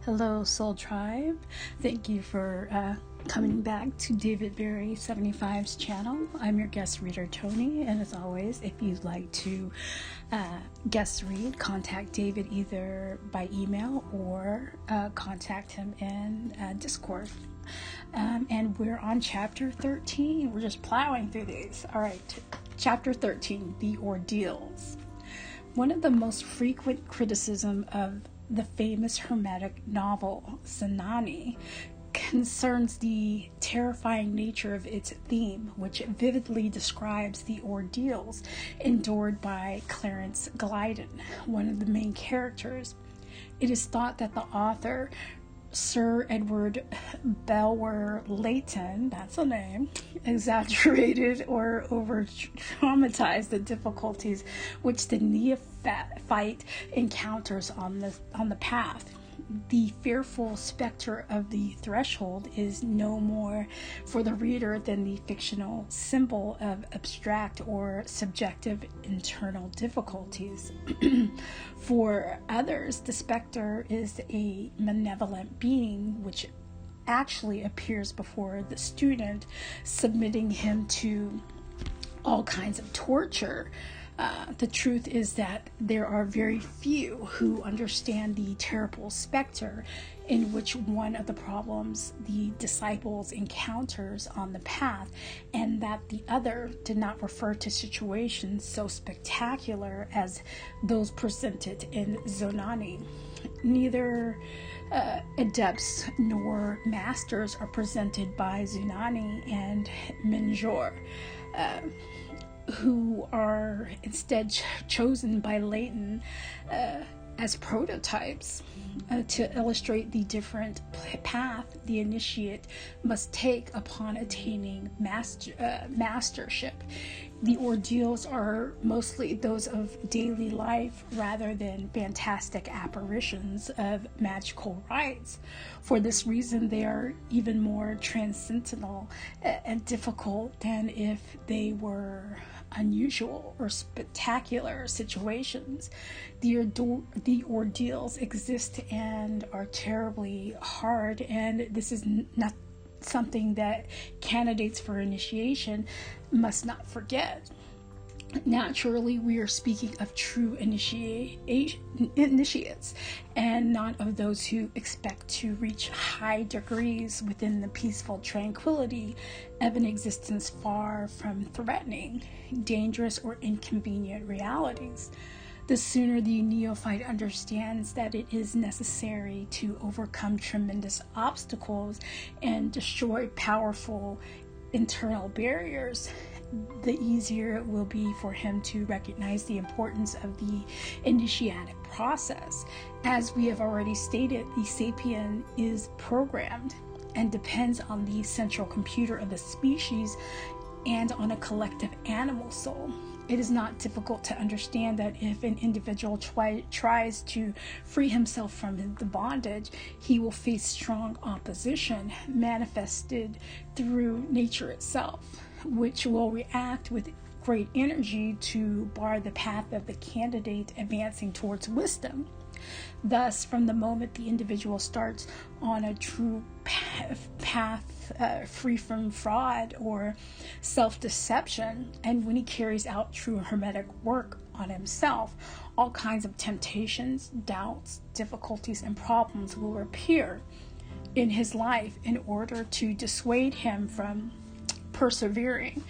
Hello, Soul Tribe. Thank you for coming back to David Berry 75's channel. I'm your guest reader, Toni, and as always, if you'd like to guest read, contact David either by email or contact him in Discord. And we're on chapter 13. We're just plowing through these. All right, chapter 13, The Ordeals. One of the most frequent criticism of the famous Hermetic novel, Zenani, concerns the terrifying nature of its theme, which vividly describes the ordeals endured by Clarence Glyden, one of the main characters. It is thought that the author, Sir Edward Bulwer-Lytton, that's a name, exaggerated or over-traumatized the difficulties which the neophyte encounters on the path. The fearful specter of the threshold is no more for the reader than the fictional symbol of abstract or subjective internal difficulties. For others, the specter is a malevolent being which actually appears before the student, submitting him to all kinds of torture. The truth is that there are very few who understand the terrible specter in which one of the problems the disciples encounters on the path, and that the other did not refer to situations so spectacular as those presented in Zenani. Neither adepts nor masters are presented by Zenani and Menjor, who are instead chosen by Lytton as prototypes to illustrate the different path the initiate must take upon attaining mastership. The ordeals are mostly those of daily life rather than fantastic apparitions of magical rites. For this reason, they are even more transcendental and difficult than if they were unusual or spectacular situations. The ordeals exist and are terribly hard, and this is not something that candidates for initiation must not forget. Naturally, we are speaking of true initiates and not of those who expect to reach high degrees within the peaceful tranquility of an existence far from threatening, dangerous, or inconvenient realities. The sooner the neophyte understands that it is necessary to overcome tremendous obstacles and destroy powerful internal barriers, the easier it will be for him to recognize the importance of the initiatic process. As we have already stated, the sapien is programmed and depends on the central computer of the species and on a collective animal soul. It is not difficult to understand that if an individual tries to free himself from the bondage, he will face strong opposition manifested through nature itself, which will react with great energy to bar the path of the candidate advancing towards wisdom. Thus, from the moment the individual starts on a true path free from fraud or self-deception, and when he carries out true hermetic work on himself, all kinds of temptations, doubts, difficulties, and problems will appear in his life in order to dissuade him from persevering.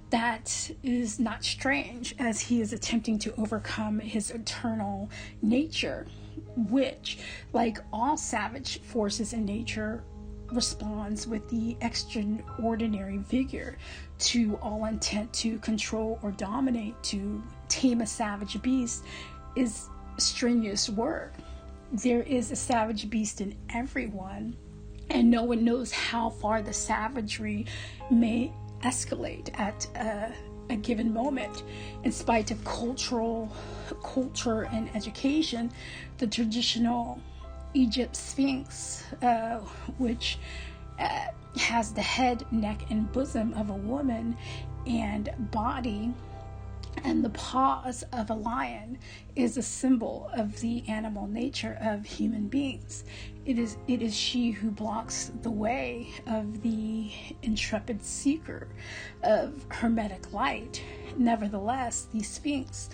That is not strange, as he is attempting to overcome his internal nature, which, like all savage forces in nature, responds with the extraordinary vigor to all intent to control or dominate. To tame a savage beast is strenuous work. There is a savage beast in everyone, and no one knows how far the savagery may escalate at a given moment. In spite of culture and education, the traditional Egypt Sphinx, which has the head, neck, and bosom of a woman and body And the paws of a lion is a symbol of the animal nature of human beings. It is she who blocks the way of the intrepid seeker of hermetic light. Nevertheless, the Sphinx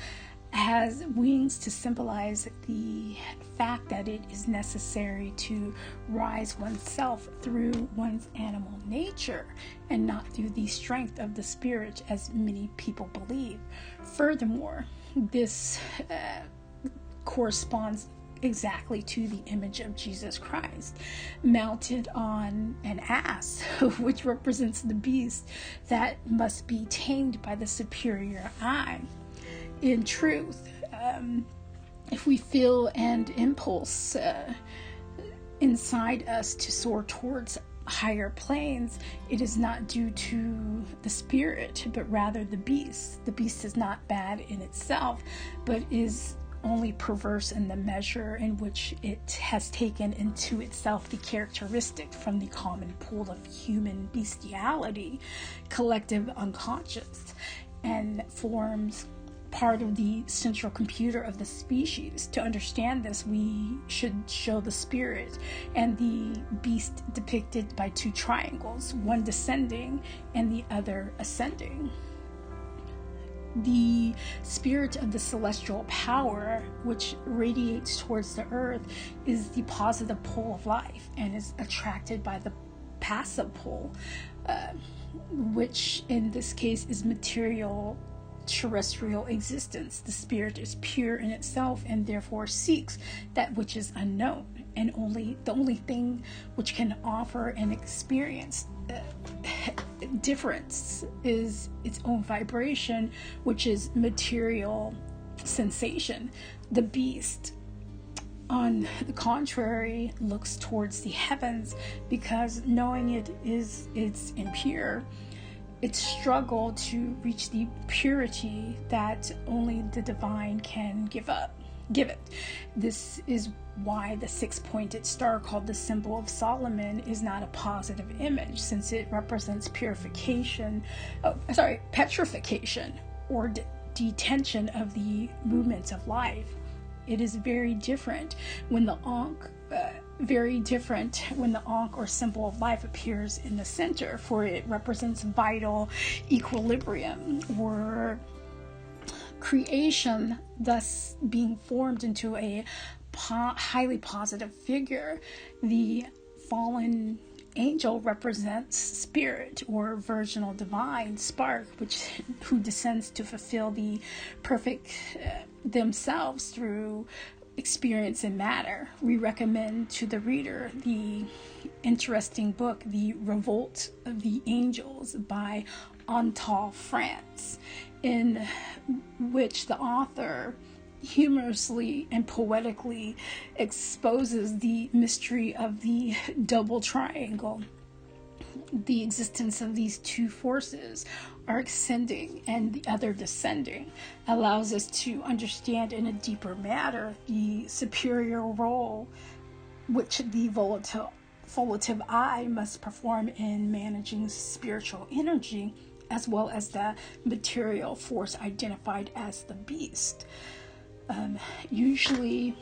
has wings to symbolize the fact that it is necessary to rise oneself through one's animal nature and not through the strength of the spirit, as many people believe. Furthermore, this corresponds exactly to the image of Jesus Christ, mounted on an ass, which represents the beast that must be tamed by the superior eye. In truth, if we feel an impulse inside us to soar towards higher planes, it is not due to the spirit, but rather the beast. The beast is not bad in itself, but is only perverse in the measure in which it has taken into itself the characteristic from the common pool of human bestiality, collective unconscious, and forms part of the central computer of the species. To understand this, we should show the spirit and the beast depicted by two triangles, one descending and the other ascending. The spirit of the celestial power, which radiates towards the earth, is the positive pole of life and is attracted by the passive pole, which in this case is material terrestrial existence. The spirit is pure in itself and therefore seeks that which is unknown, and the only thing which can offer an experience difference is its own vibration, which is material sensation. The beast, on the contrary, looks towards the heavens because knowing it's impure, its struggle to reach the purity that only the divine can give it. This is why the six-pointed star, called the symbol of Solomon, is not a positive image, since it represents petrification or detention of the movements of life. It is very different when the Ankh or symbol of life appears in the center, for it represents vital equilibrium or creation, thus being formed into a highly positive figure. The fallen angel represents spirit or virginal divine spark, who descends to fulfill the perfect themselves through experience in matter. We recommend to the reader the interesting book, The Revolt of the Angels by Anatole France, in which the author humorously and poetically exposes the mystery of the double triangle. The existence of these two forces are ascending and the other descending allows us to understand in a deeper manner the superior role which the volitive eye must perform in managing spiritual energy, as well as the material force identified as the beast. Usually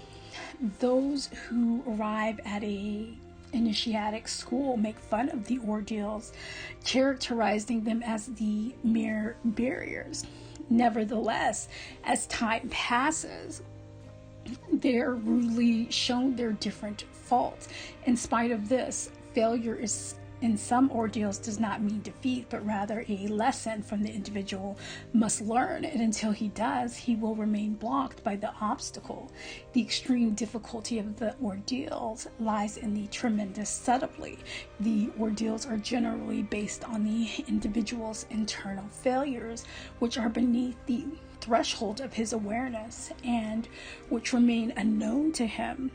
those who arrive at a initiatic school make fun of the ordeals, characterizing them as the mere barriers. Nevertheless, as time passes, they're rudely shown their different faults. In spite of this, failure in some ordeals does not mean defeat, but rather a lesson from the individual must learn, and until he does, he will remain blocked by the obstacle. The extreme difficulty of the ordeals lies in the tremendous subtlety. The ordeals are generally based on the individual's internal failures, which are beneath the threshold of his awareness and which remain unknown to him.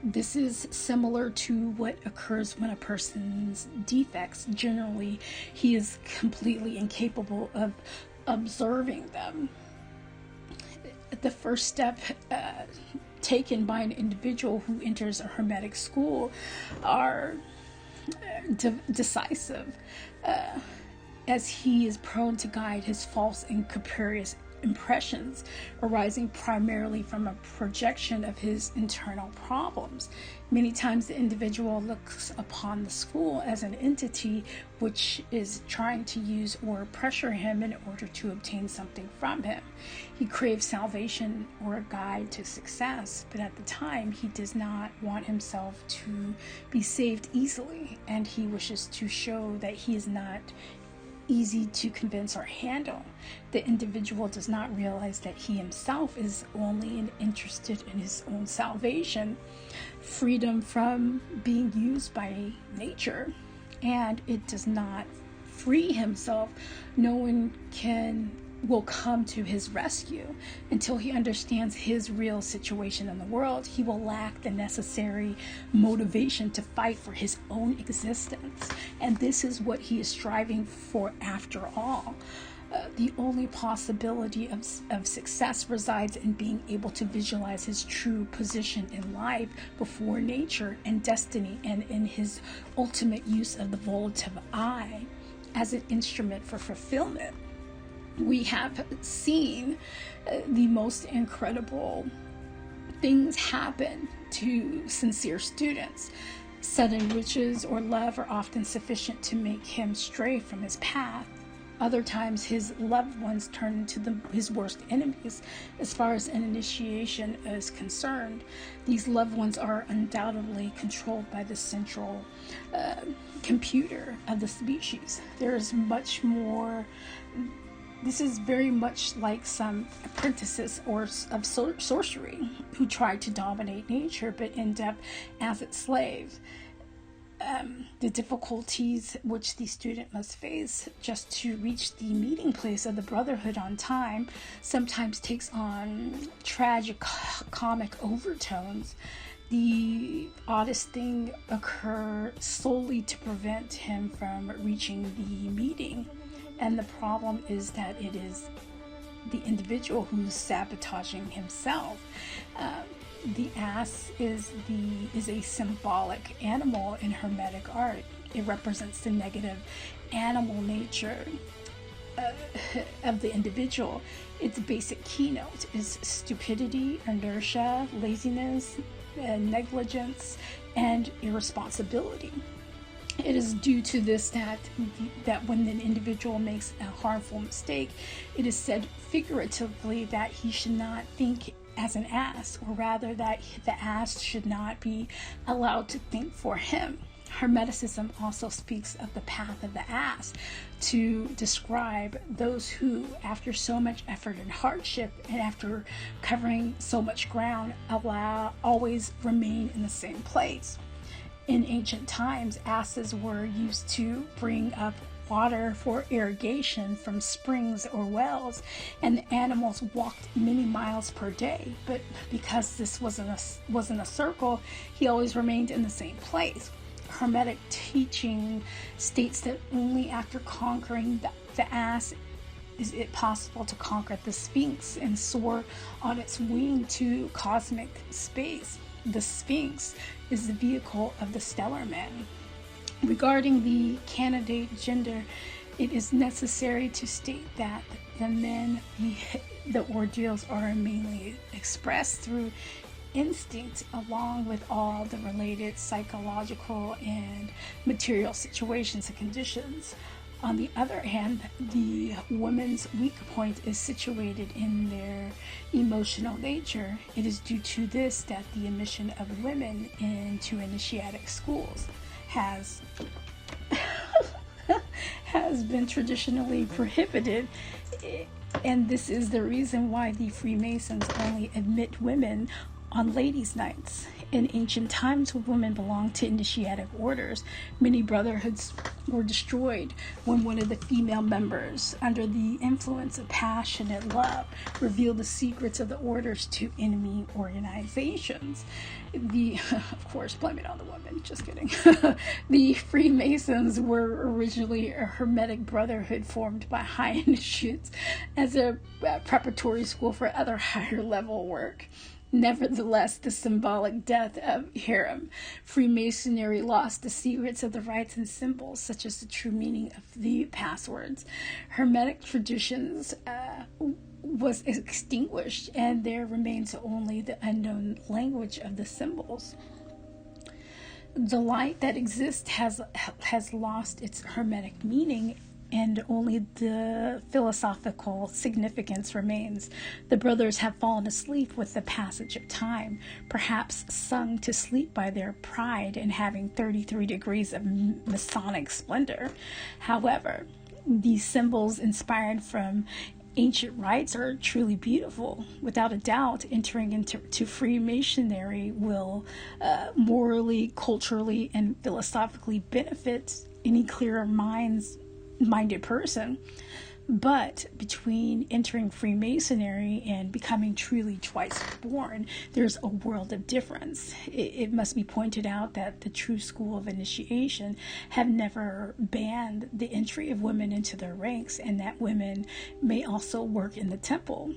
This is similar to what occurs when a person's defects. Generally, he is completely incapable of observing them. The first step taken by an individual who enters a hermetic school are decisive. as he is prone to guide his false and capricious impressions arising primarily from a projection of his internal problems. Many times the individual looks upon the school as an entity which is trying to use or pressure him in order to obtain something from him. He craves salvation or a guide to success, but at the time he does not want himself to be saved easily, and he wishes to show that he is not easy to convince or handle. The individual does not realize that he himself is only interested in his own salvation, freedom from being used by nature, and it does not free himself. No one will come to his rescue until he understands his real situation in the world. He will lack the necessary motivation to fight for his own existence, and this is what he is striving for after all. The only possibility of success resides in being able to visualize his true position in life before nature and destiny, and in his ultimate use of the volitive I as an instrument for fulfillment. We have seen the most incredible things happen to sincere students. Sudden riches or love are often sufficient to make him stray from his path. Other times, his loved ones turn into his worst enemies. As far as an initiation is concerned, these loved ones are undoubtedly controlled by the central computer of the species. There is much more. This is very much like some apprentices of sorcery who try to dominate nature but end up as its slaves. The difficulties which the student must face just to reach the meeting place of the brotherhood on time sometimes takes on tragic comic overtones. The oddest thing occurs solely to prevent him from reaching the meeting. And the problem is that it is the individual who's sabotaging himself. The ass is a symbolic animal in Hermetic art. It represents the negative animal nature of the individual. Its basic keynote is stupidity, inertia, laziness, negligence, and irresponsibility. It is due to this that when an individual makes a harmful mistake, it is said figuratively that he should not think as an ass, or rather that the ass should not be allowed to think for him. Hermeticism also speaks of the path of the ass to describe those who, after so much effort and hardship, and after covering so much ground, always remain in the same place. In ancient times, asses were used to bring up water for irrigation from springs or wells, and the animals walked many miles per day. But because this wasn't a circle, he always remained in the same place. Hermetic teaching states that only after conquering the ass is it possible to conquer the Sphinx and soar on its wing to cosmic space. The Sphinx is the vehicle of the stellar man. Regarding the candidate gender, it is necessary to state that the men, the ordeals, are mainly expressed through instinct, along with all the related psychological and material situations and conditions. On the other hand, the woman's weak point is situated in their emotional nature. It is due to this that the admission of women into initiatic schools has been traditionally prohibited, and this is the reason why the Freemasons only admit women on ladies' nights. In ancient times, women belonged to initiatic orders. Many brotherhoods were destroyed when one of the female members, under the influence of passionate love, revealed the secrets of the orders to enemy organizations. Of course, blame it on the woman, just kidding. The Freemasons were originally a Hermetic brotherhood formed by high initiates as a preparatory school for other higher level work. Nevertheless, the symbolic death of harem, Freemasonry lost the secrets of the rites and symbols, such as the true meaning of the passwords. Hermetic traditions was extinguished, and there remains only the unknown language of the symbols. The light that exists has lost its hermetic meaning, and only the philosophical significance remains. The brothers have fallen asleep with the passage of time, perhaps sung to sleep by their pride in having 33 degrees of Masonic splendor. However, these symbols inspired from ancient rites are truly beautiful. Without a doubt, entering into Freemasonry will morally, culturally, and philosophically benefit any clearer minded person. But between entering Freemasonry and becoming truly twice born, there's a world of difference. It must be pointed out that the true school of initiation have never banned the entry of women into their ranks, and that women may also work in the temple.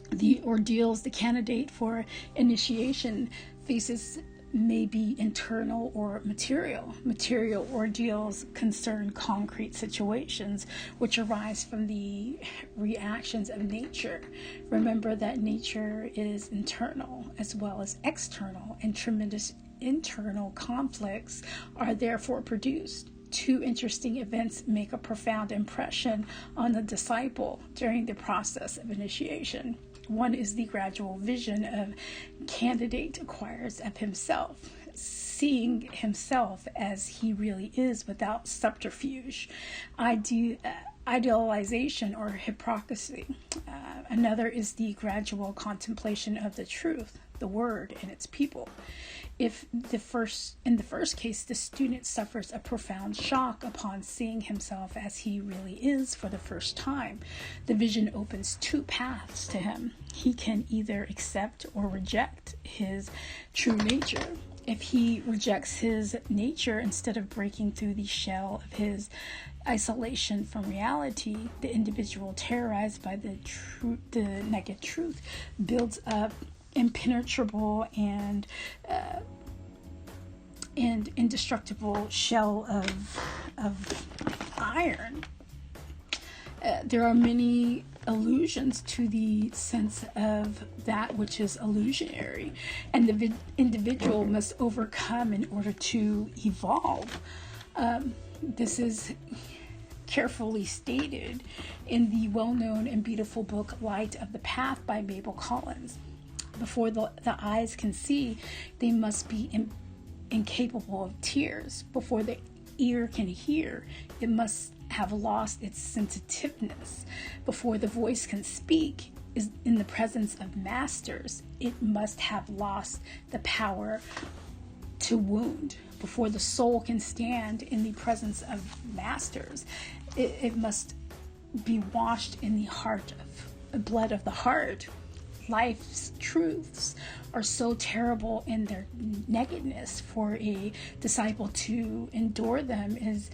The ordeals the candidate for initiation faces may be internal or material. Material ordeals concern concrete situations which arise from the reactions of nature. Remember that nature is internal as well as external, and tremendous internal conflicts are therefore produced. Two interesting events make a profound impression on the disciple during the process of initiation. One is the gradual vision of candidate acquires of himself, seeing himself as he really is without subterfuge, idealization, or hypocrisy. Another is the gradual contemplation of the truth, the word, and its people. In the first case, the student suffers a profound shock upon seeing himself as he really is for the first time. The vision opens two paths to him. He can either accept or reject his true nature. If he rejects his nature, instead of breaking through the shell of his isolation from reality, the individual, terrorized by the naked truth, builds up impenetrable and indestructible shell of iron. There are many allusions to the sense of that which is illusionary, and the individual must overcome in order to evolve. This is carefully stated in the well-known and beautiful book Light of the Path by Mabel Collins. Before the eyes can see, they must be incapable of tears. Before the ear can hear, it must have lost its sensitiveness. Before the voice can speak, is in the presence of masters, it must have lost the power to wound. Before the soul can stand in the presence of masters, it must be washed in the blood of the heart. Life's truths are so terrible in their nakedness. For a disciple to endure them is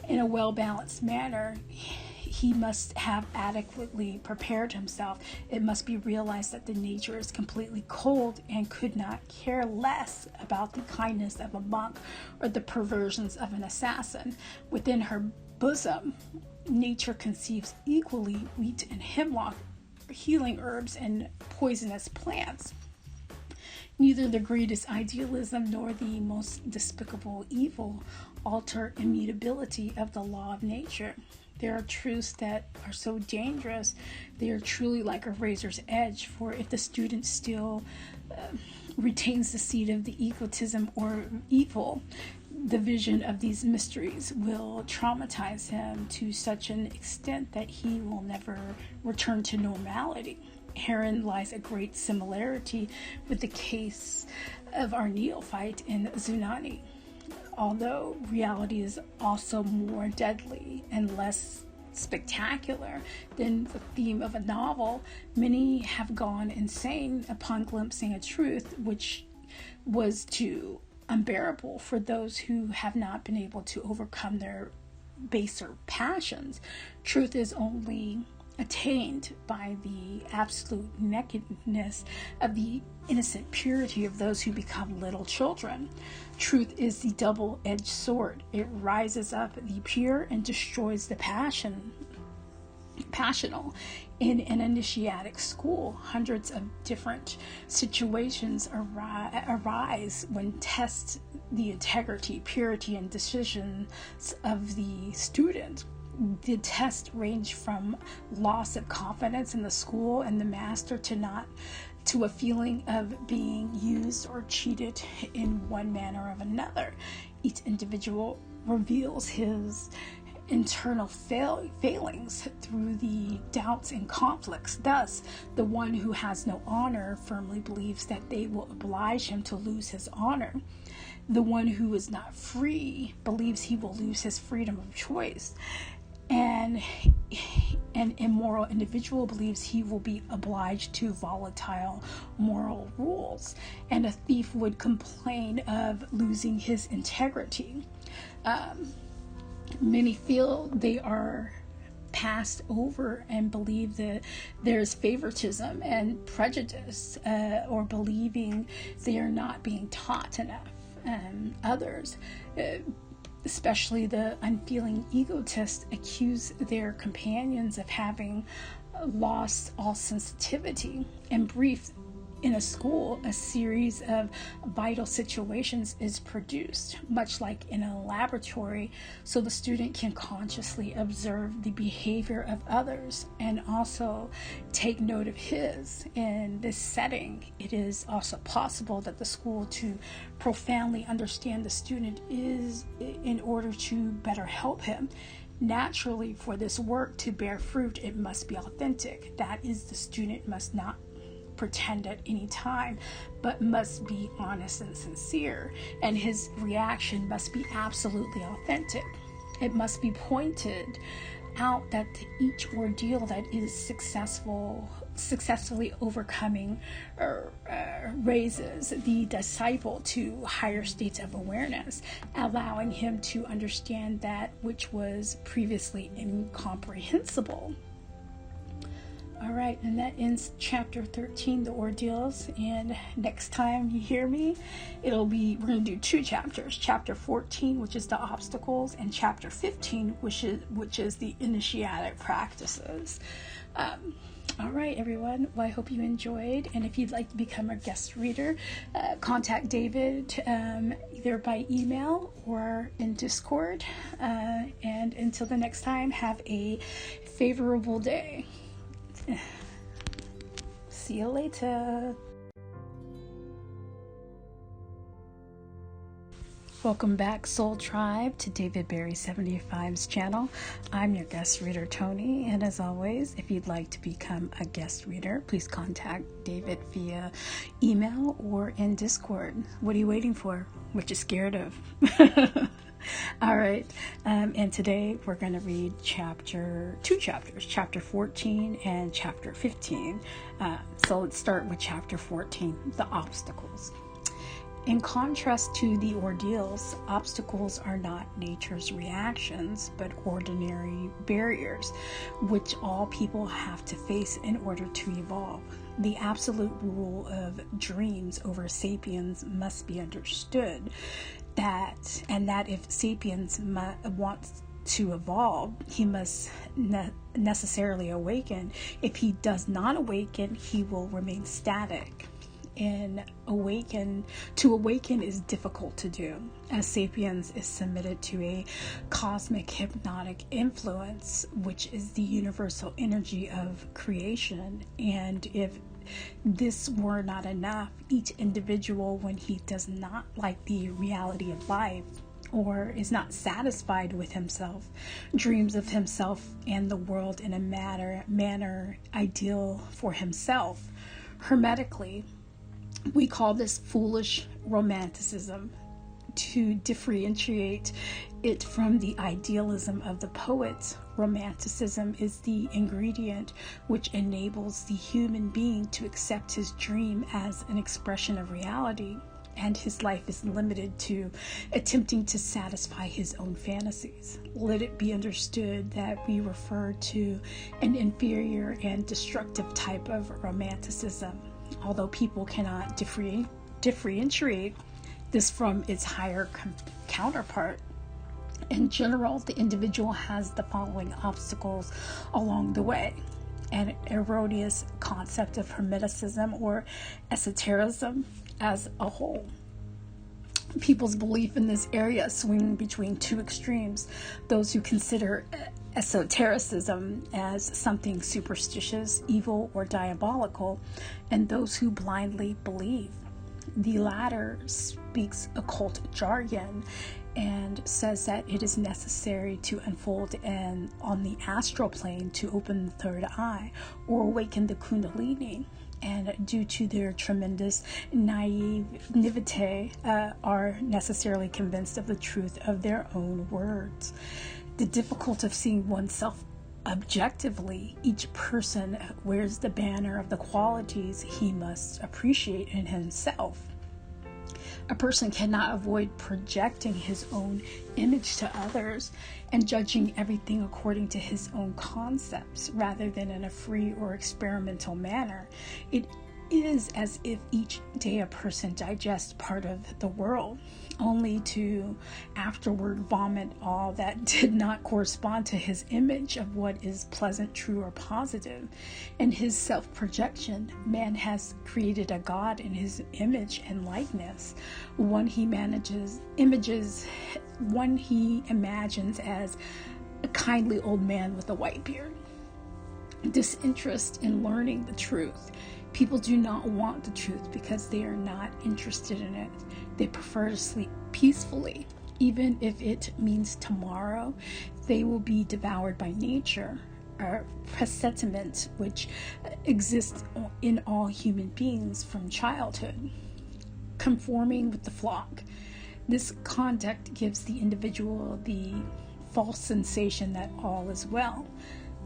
in a well-balanced manner. He must have adequately prepared himself. It must be realized that the nature is completely cold and could not care less about the kindness of a monk or the perversions of an assassin. Within her bosom, nature conceives equally wheat and hemlock, healing herbs and poisonous plants. Neither the greatest idealism nor the most despicable evil alter immutability of the law of nature. There are truths that are so dangerous, they are truly like a razor's edge, for if the student still retains the seed of the egotism or evil, the vision of these mysteries will traumatize him to such an extent that he will never return to normality. Herein lies a great similarity with the case of our neophyte in Zunani. Although reality is also more deadly and less spectacular than the theme of a novel, many have gone insane upon glimpsing a truth which was too unbearable for those who have not been able to overcome their baser passions. Truth is only attained by the absolute nakedness of the innocent purity of those who become little children. Truth is the double-edged sword. It rises up the pure and destroys the passional. In an initiatic school, hundreds of different situations arise when test the integrity, purity, and decisions of the student. The tests range from loss of confidence in the school and the master to a feeling of being used or cheated in one manner or another. Each individual reveals his internal failings through the doubts and conflicts. Thus, the one who has no honor firmly believes that they will oblige him to lose his honor. The one who is not free believes he will lose his freedom of choice. And an immoral individual believes he will be obliged to volatile moral rules. And a thief would complain of losing his integrity. Many feel they are passed over and believe that there's favoritism and prejudice, or believing they are not being taught enough. Others, especially the unfeeling egotists, accuse their companions of having lost all sensitivity. In brief, in a school, a series of vital situations is produced, much like in a laboratory, so the student can consciously observe the behavior of others and also take note of his. In this setting, it is also possible that the school to profoundly understand the student is in order to better help him. Naturally, for this work to bear fruit, it must be authentic. That is, the student must not pretend at any time, but must be honest and sincere, and his reaction must be absolutely authentic. It must be pointed out that each ordeal that is successfully overcoming raises the disciple to higher states of awareness, allowing him to understand that which was previously incomprehensible. All right, and that ends chapter 13, the Ordeals. And next time you hear me, we're going to do two chapters. Chapter 14, which is the obstacles, and chapter 15, which is the initiatic practices. All right, everyone. Well, I hope you enjoyed. And if you'd like to become a guest reader, contact David either by email or in Discord. And until the next time, have a favorable day. See you later. Welcome back, Soul Tribe, to David Berry 75's channel. I'm your guest reader, Toni, and as always, if you'd like to become a guest reader, please contact David via email or in Discord. What are you waiting for? What you scared of? All right, and today we're going to read two chapters, chapter 14 and chapter 15. So let's start with chapter 14, the obstacles. In contrast to the ordeals, obstacles are not nature's reactions, but ordinary barriers, which all people have to face in order to evolve. The absolute rule of dreams over sapiens must be understood, that if sapiens wants to evolve, he must necessarily awaken. If he does not awaken, he will remain static. And to awaken is difficult to do, as sapiens is submitted to a cosmic hypnotic influence, which is the universal energy of creation. And if this were not enough, each individual, when he does not like the reality of life or is not satisfied with himself, dreams of himself and the world in a manner ideal for himself. Hermetically, we call this foolish romanticism. To differentiate it from the idealism of the poets, romanticism is the ingredient which enables the human being to accept his dream as an expression of reality. and his life is limited to attempting to satisfy his own fantasies. Let it be understood that we refer to an inferior and destructive type of romanticism, although people cannot differentiate this from its higher counterpart. In general, the individual has the following obstacles along the way: an erroneous concept of hermeticism or esotericism as a whole. People's belief in this area swing between two extremes: those who consider esotericism as something superstitious, evil, or diabolical, and those who blindly believe. The latter speaks occult jargon and says that it is necessary to unfold on the astral plane to open the third eye or awaken the kundalini, and due to their tremendous naivete are necessarily convinced of the truth of their own words. The difficulty of seeing oneself objectively: each person wears the banner of the qualities he must appreciate in himself. A person cannot avoid projecting his own image to others and judging everything according to his own concepts rather than in a free or experimental manner. It is as if each day a person digests part of the world, only to afterward vomit all that did not correspond to his image of what is pleasant, true, or positive. In his self-projection, man has created a God in his image and likeness, one he imagines as a kindly old man with a white beard. Disinterest in learning the truth. People do not want the truth because they are not interested in it. They prefer to sleep peacefully. Even if it means tomorrow they will be devoured by nature, a presentiment which exists in all human beings from childhood. Conforming with the flock. This conduct gives the individual the false sensation that all is well.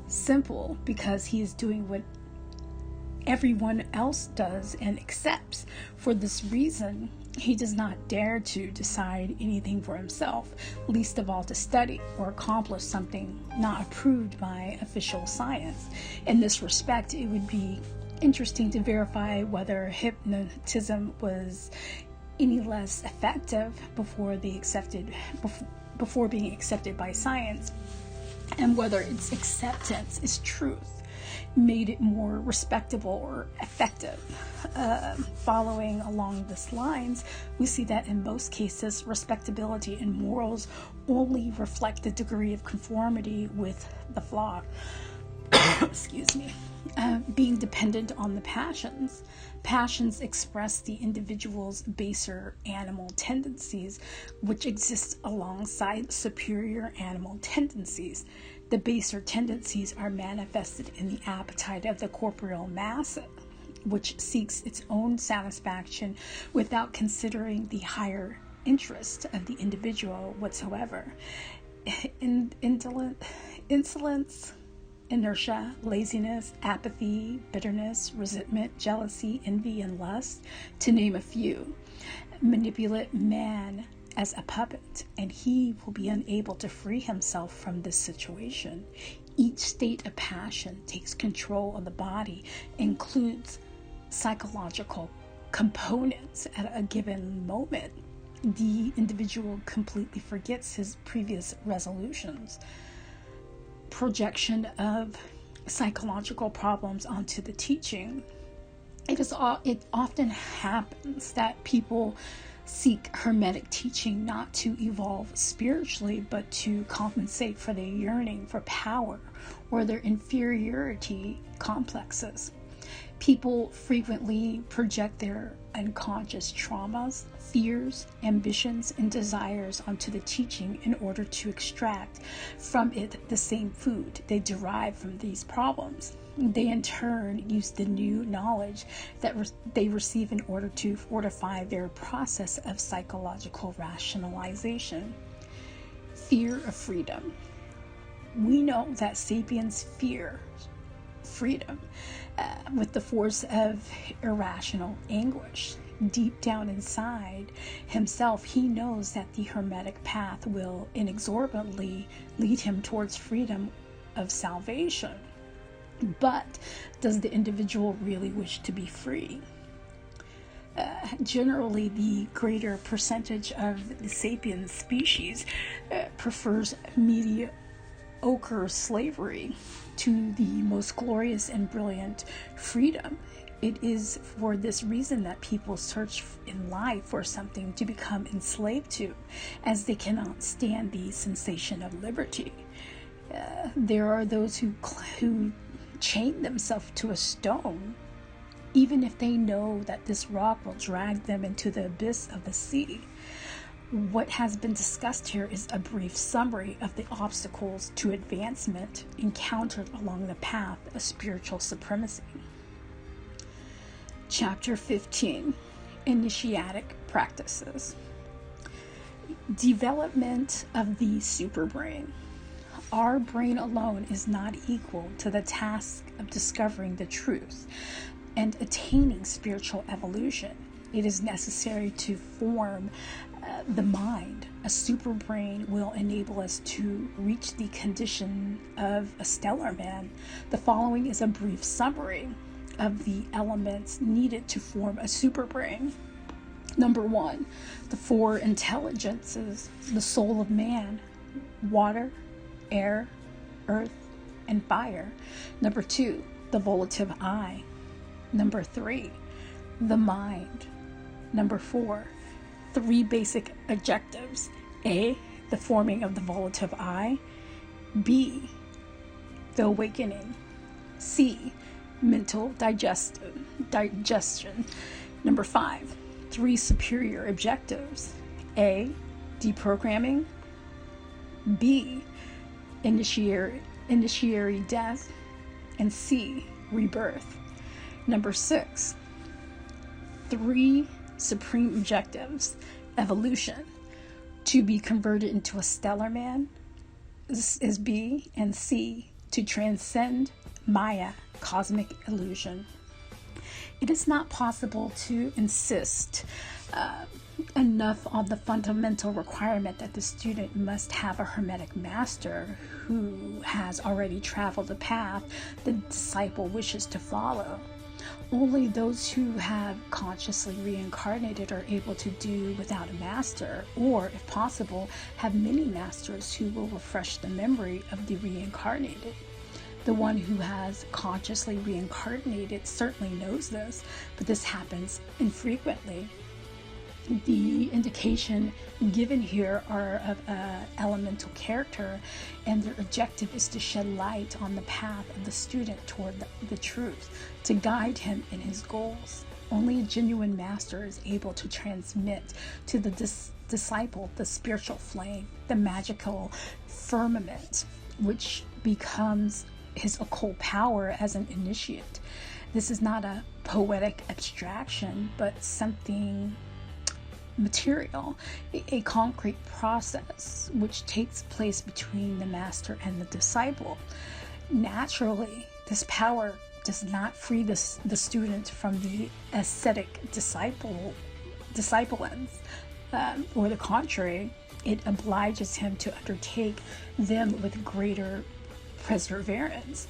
Simple, because he is doing what everyone else does and accepts. For this reason, he does not dare to decide anything for himself, least of all to study or accomplish something not approved by official science. In this respect, it would be interesting to verify whether hypnotism was any less effective before being accepted by science, and whether its acceptance is truth made it more respectable or effective. Following along these lines, we see that in most cases, respectability and morals only reflect the degree of conformity with the flock. Excuse me. Being dependent on the passions. Passions express the individual's baser animal tendencies, which exist alongside superior animal tendencies. The baser tendencies are manifested in the appetite of the corporeal mass, which seeks its own satisfaction without considering the higher interest of the individual whatsoever. Insolence, inertia, laziness, apathy, bitterness, resentment, jealousy, envy, and lust, to name a few, manipulate man as a puppet, and he will be unable to free himself from this situation. Each state of passion takes control of the body, includes psychological components at a given moment. The individual completely forgets his previous resolutions. Projection of psychological problems onto the teaching. It often happens that people seek hermetic teaching not to evolve spiritually, but to compensate for their yearning for power or their inferiority complexes. People frequently project their unconscious traumas, fears, ambitions, and desires onto the teaching in order to extract from it the same food they derive from these problems. They in turn use the new knowledge that they receive in order to fortify their process of psychological rationalization. Fear of freedom. We know that sapiens fear freedom with the force of irrational anguish. deep down inside himself, he knows that the Hermetic path will inexorably lead him towards freedom of salvation. But does the individual really wish to be free? Generally, the greater percentage of the sapiens species prefers mediocre slavery to the most glorious and brilliant freedom. It is for this reason that people search in life for something to become enslaved to, as they cannot stand the sensation of liberty. There are those who chain themselves to a stone, even if they know that this rock will drag them into the abyss of the sea. What has been discussed here is a brief summary of the obstacles to advancement encountered along the path of spiritual supremacy. Chapter 15, Initiatic Practices. Development of the superbrain. Our brain alone is not equal to the task of discovering the truth and attaining spiritual evolution. It is necessary to form the mind. A superbrain will enable us to reach the condition of a stellar man. The following is a brief summary of the elements needed to form a superbrain. Number 1, the 4 intelligences, the soul of man: water, air, earth, and fire. Number 2, the volitive I. Number 3, the mind. Number 4, 3 basic objectives: A, the forming of the volitive I; B, the awakening; C, mental digestion. Number 5, 3 superior objectives: A, deprogramming; B, initiatory death; and C, rebirth. Number 6, 3 supreme objectives: evolution, to be converted into a stellar man is B, and C, to transcend Maya, cosmic illusion. It is not possible to insist enough on the fundamental requirement that the student must have a Hermetic master who has already traveled the path the disciple wishes to follow. Only those who have consciously reincarnated are able to do without a master, or, if possible, have many masters who will refresh the memory of the reincarnated. The one who has consciously reincarnated certainly knows this, but this happens infrequently. The indication given here are of elemental character, and their objective is to shed light on the path of the student toward the truth, to guide him in his goals. Only a genuine master is able to transmit to the disciple the spiritual flame, the magical firmament, which becomes his occult power as an initiate. This is not a poetic abstraction, but something material, a concrete process which takes place between the master and the disciple. Naturally, this power does not free the student from the ascetic discipline, or the contrary, it obliges him to undertake them with greater perseverance.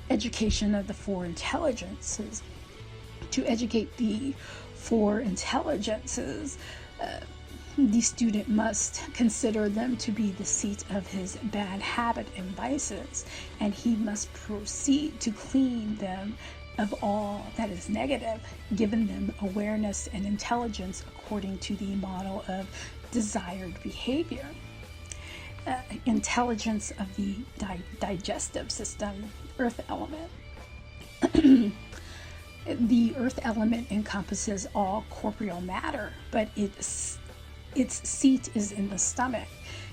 Education of the 4 intelligences. To educate the 4 intelligences, the student must consider them to be the seat of his bad habit and vices, and he must proceed to clean them of all that is negative, giving them awareness and intelligence according to the model of desired behavior. Intelligence of the digestive system, earth element. The earth element encompasses all corporeal matter, but its seat is in the stomach.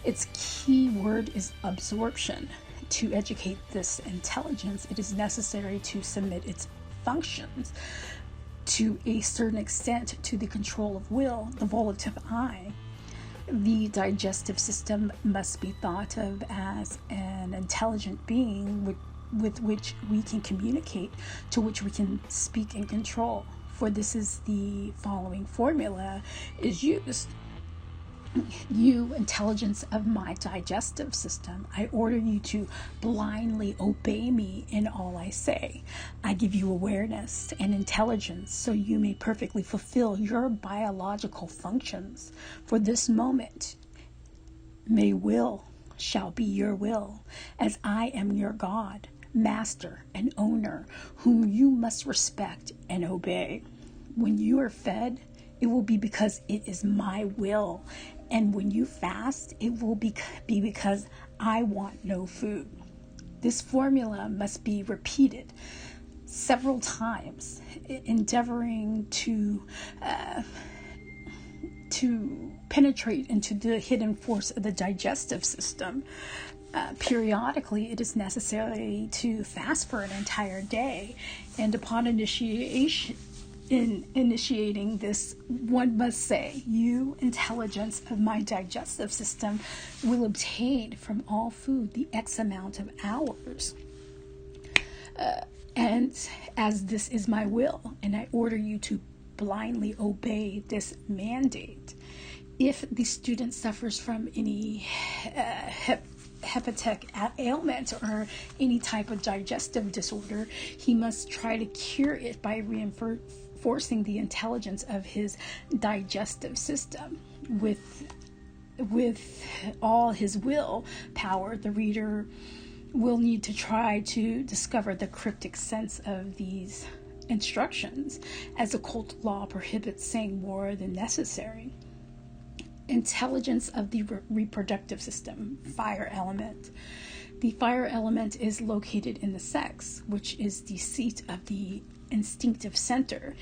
Its key word is absorption. To educate this intelligence, it is necessary to submit its functions to a certain extent to the control of will, the volitive I. The digestive system must be thought of as an intelligent being with which we can communicate, to which we can speak and control. For this is the following formula is used. You, intelligence of my digestive system, I order you to blindly obey me in all I say. I give you awareness and intelligence so you may perfectly fulfill your biological functions. For this moment, may will shall be your will, as I am your God, master and owner, whom you must respect and obey. When you are fed, it will be because it is my will. And when you fast, it will be because I want no food. This formula must be repeated several times, endeavoring to penetrate into the hidden force of the digestive system. Periodically, it is necessary to fast for an entire day, and upon initiating this, one must say, you, intelligence of my digestive system, will obtain from all food the X amount of hours. And as this is my will, and I order you to blindly obey this mandate. If the student suffers from any hepatic ailment or any type of digestive disorder, he must try to cure it by reinforcing the intelligence of his digestive system. With all his will power, the reader will need to try to discover the cryptic sense of these instructions, as occult law prohibits saying more than necessary. Intelligence of the reproductive system, fire element. The fire element is located in the sex, which is the seat of the instinctive center.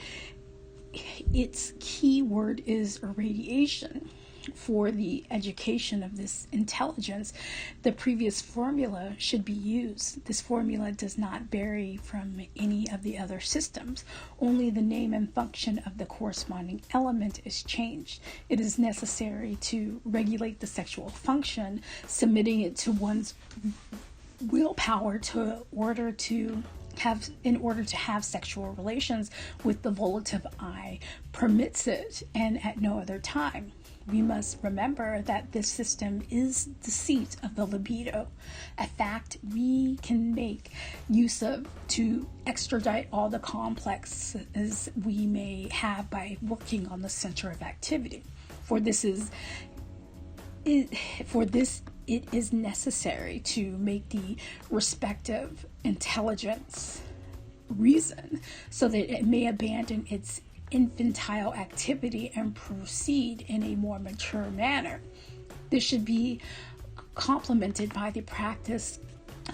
Its key word is irradiation. For the education of this intelligence, the previous formula should be used. This formula does not vary from any of the other systems. Only the name and function of the corresponding element is changed. It is necessary to regulate the sexual function, submitting it to one's willpower in order to have sexual relations with the volitive I permits it, and at no other time. We must remember that this system is the seat of the libido, a fact we can make use of to extradite all the complexes we may have by working on the center of activity. It is necessary to make the respective intelligence reason so that it may abandon its infantile activity and proceed in a more mature manner. This should be complemented by the practice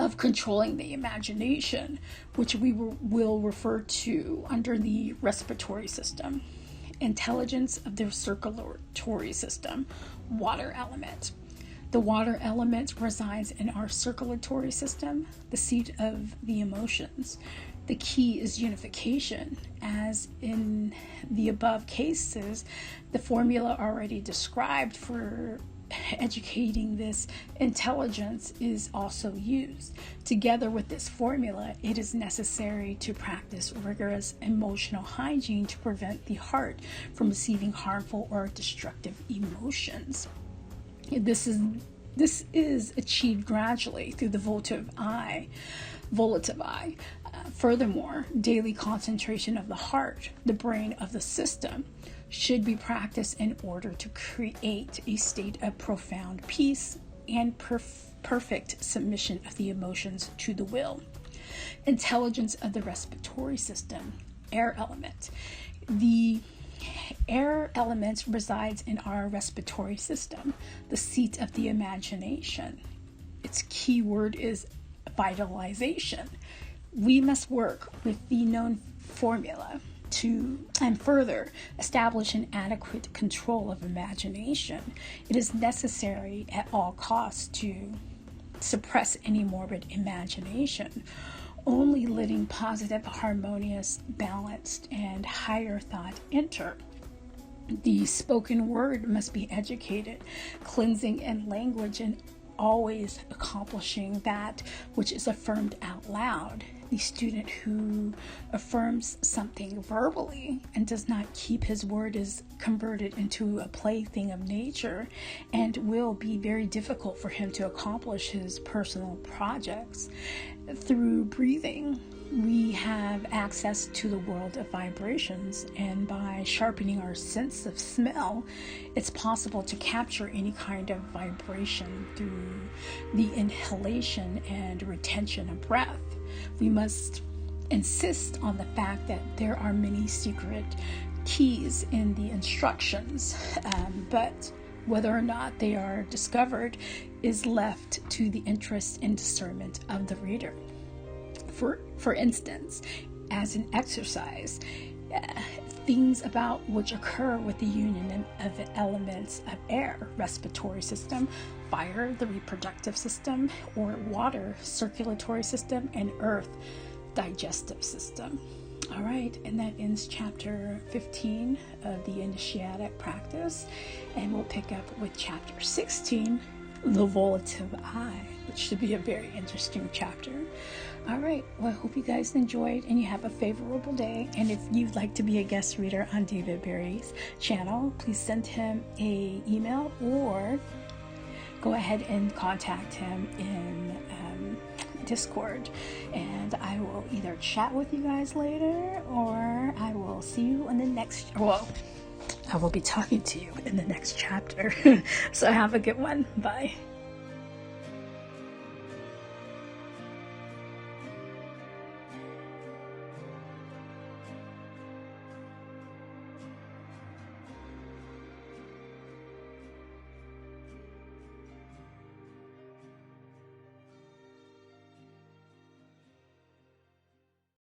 of controlling the imagination, which we will refer to under the respiratory system. Intelligence of the circulatory system, water element. The water element resides in our circulatory system, the seat of the emotions. The key is unification. As in the above cases, the formula already described for educating this intelligence is also used. Together with this formula, it is necessary to practice rigorous emotional hygiene to prevent the heart from receiving harmful or destructive emotions. This is achieved gradually through the volitive I. Furthermore, daily concentration of the heart, the brain of the system, should be practiced in order to create a state of profound peace and perfect submission of the emotions to the will. Intelligence of the respiratory system, air element. The air element resides in our respiratory system, the seat of the imagination. Its key word is vitalization. We must work with the known formula and further establish an adequate control of imagination. It is necessary at all costs to suppress any morbid imagination, only letting positive, harmonious, balanced, and higher thought enter. The spoken word must be educated, cleansing in language and always accomplishing that which is affirmed out loud. the student who affirms something verbally and does not keep his word is converted into a plaything of nature and will be very difficult for him to accomplish his personal projects. Through breathing, we have access to the world of vibrations, and by sharpening our sense of smell, it's possible to capture any kind of vibration through the inhalation and retention of breath. We must insist on the fact that there are many secret keys in the instructions, but whether or not they are discovered is left to the interest and discernment of the reader. For instance, as an exercise, things about which occur with the union of the elements of air, respiratory system, fire, the reproductive system, or water, circulatory system, and earth, digestive system. All right, and that ends chapter 15 of the Initiatic practice, and we'll pick up with chapter 16, the volitive I, which should be a very interesting chapter. All right, well, I hope you guys enjoyed and you have a favorable day. And if you'd like to be a guest reader on David Berry's channel, please send him an email or go ahead and contact him in Discord. And I will either chat with you guys later, or I will see you in the next, I will be talking to you in the next chapter. So have a good one. Bye.